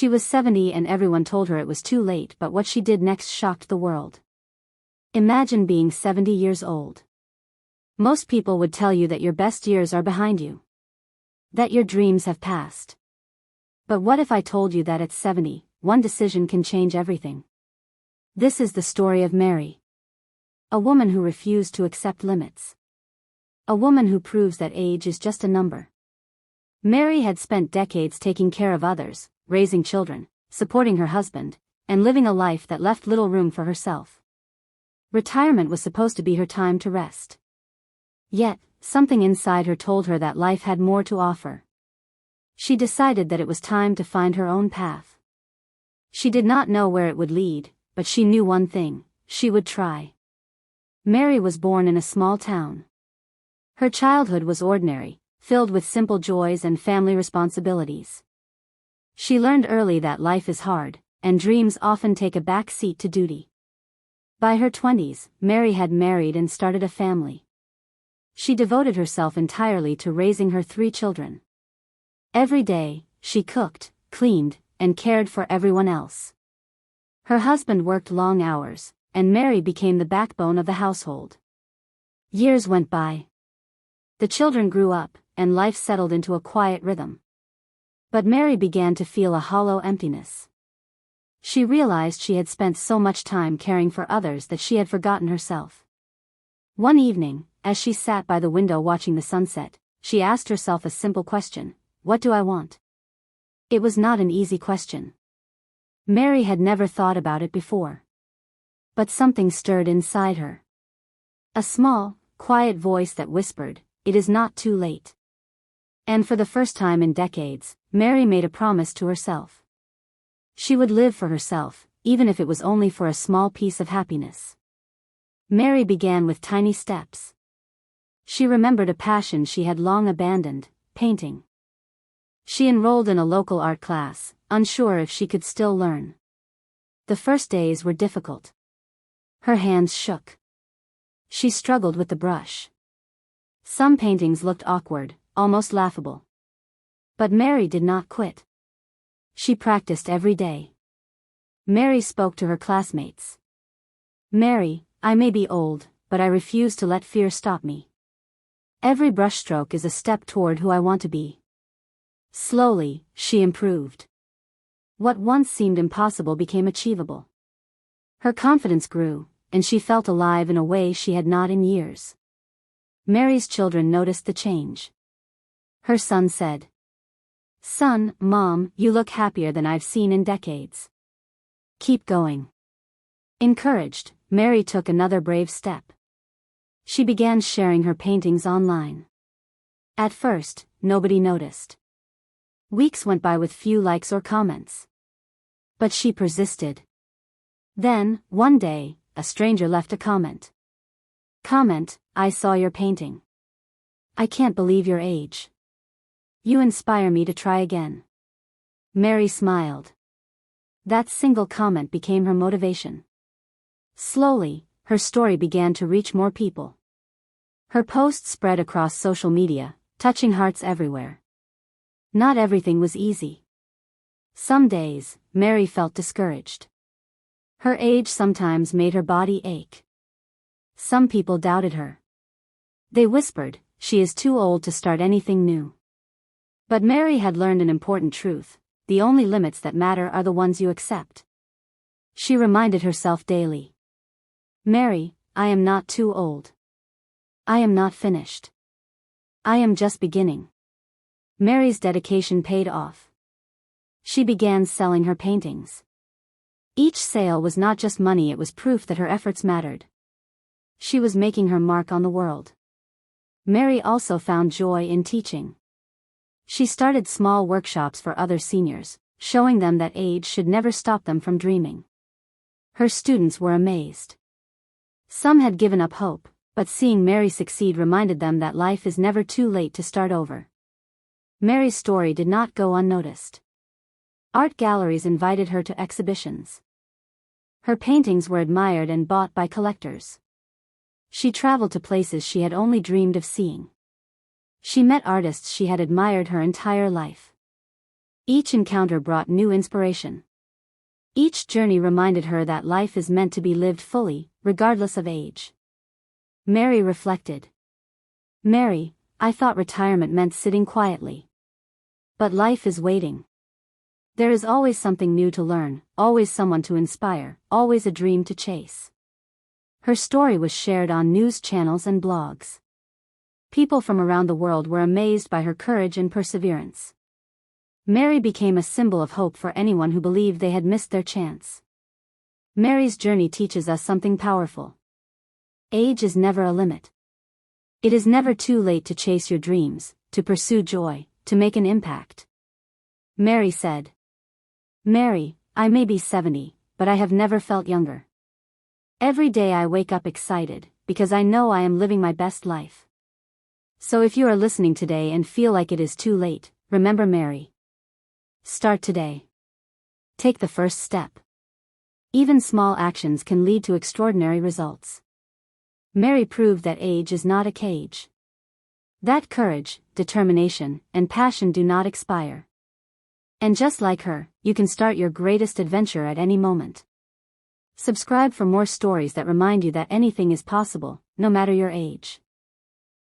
She was 70 and everyone told her it was too late, but what she did next shocked the world. Imagine being 70 years old. Most people would tell you that your best years are behind you, that your dreams have passed. But what if I told you that at 70, one decision can change everything? This is the story of Mary. A woman who refused to accept limits. A woman who proves that age is just a number. Mary had spent decades taking care of others, raising children, supporting her husband, and living a life that left little room for herself. Retirement was supposed to be her time to rest. Yet, something inside her told her that life had more to offer. She decided that it was time to find her own path. She did not know where it would lead, but she knew one thing: she would try. Mary was born in a small town. Her childhood was ordinary, filled with simple joys and family responsibilities. She learned early that life is hard, and dreams often take a back seat to duty. By her 20s, Mary had married and started a family. She devoted herself entirely to raising her 3 children. Every day, she cooked, cleaned, and cared for everyone else. Her husband worked long hours, and Mary became the backbone of the household. Years went by. The children grew up, and life settled into a quiet rhythm. But Mary began to feel a hollow emptiness. She realized she had spent so much time caring for others that she had forgotten herself. One evening, as she sat by the window watching the sunset, she asked herself a simple question: what do I want? It was not an easy question. Mary had never thought about it before. But something stirred inside her. A small, quiet voice that whispered, "It is not too late." And for the first time in decades, Mary made a promise to herself. She would live for herself, even if it was only for a small piece of happiness. Mary began with tiny steps. She remembered a passion she had long abandoned: painting. She enrolled in a local art class, unsure if she could still learn. The first days were difficult. Her hands shook. She struggled with the brush. Some paintings looked awkward, almost laughable. But Mary did not quit. She practiced every day. Mary spoke to her classmates. "Mary, I may be old, but I refuse to let fear stop me. Every brushstroke is a step toward who I want to be." Slowly, she improved. What once seemed impossible became achievable. Her confidence grew, and she felt alive in a way she had not in years. Mary's children noticed the change. Her son said, "Son, Mom, you look happier than I've seen in decades. Keep going." Encouraged, Mary took another brave step. She began sharing her paintings online. At first, nobody noticed. Weeks went by with few likes or comments. But she persisted. Then, one day, a stranger left a comment. "I saw your painting. I can't believe your age. You inspire me to try again." Mary smiled. That single comment became her motivation. Slowly, her story began to reach more people. Her posts spread across social media, touching hearts everywhere. Not everything was easy. Some days, Mary felt discouraged. Her age sometimes made her body ache. Some people doubted her. They whispered, "She is too old to start anything new." But Mary had learned an important truth: the only limits that matter are the ones you accept. She reminded herself daily, "Mary, I am not too old. I am not finished. I am just beginning." Mary's dedication paid off. She began selling her paintings. Each sale was not just money, it was proof that her efforts mattered. She was making her mark on the world. Mary also found joy in teaching. She started small workshops for other seniors, showing them that age should never stop them from dreaming. Her students were amazed. Some had given up hope, but seeing Mary succeed reminded them that life is never too late to start over. Mary's story did not go unnoticed. Art galleries invited her to exhibitions. Her paintings were admired and bought by collectors. She traveled to places she had only dreamed of seeing. She met artists she had admired her entire life. Each encounter brought new inspiration. Each journey reminded her that life is meant to be lived fully, regardless of age. Mary reflected. Mary, I thought retirement meant sitting quietly. But life is waiting. There is always something new to learn, always someone to inspire, always a dream to chase. Her story was shared on news channels and blogs. People from around the world were amazed by her courage and perseverance. Mary became a symbol of hope for anyone who believed they had missed their chance. Mary's journey teaches us something powerful. Age is never a limit. It is never too late to chase your dreams, to pursue joy, to make an impact. Mary said. Mary, I may be 70, but I have never felt younger. Every day I wake up excited, because I know I am living my best life. So if you are listening today and feel like it is too late, remember Mary. Start today. Take the first step. Even small actions can lead to extraordinary results. Mary proved that age is not a cage. That courage, determination, and passion do not expire. And just like her, you can start your greatest adventure at any moment. Subscribe for more stories that remind you that anything is possible, no matter your age.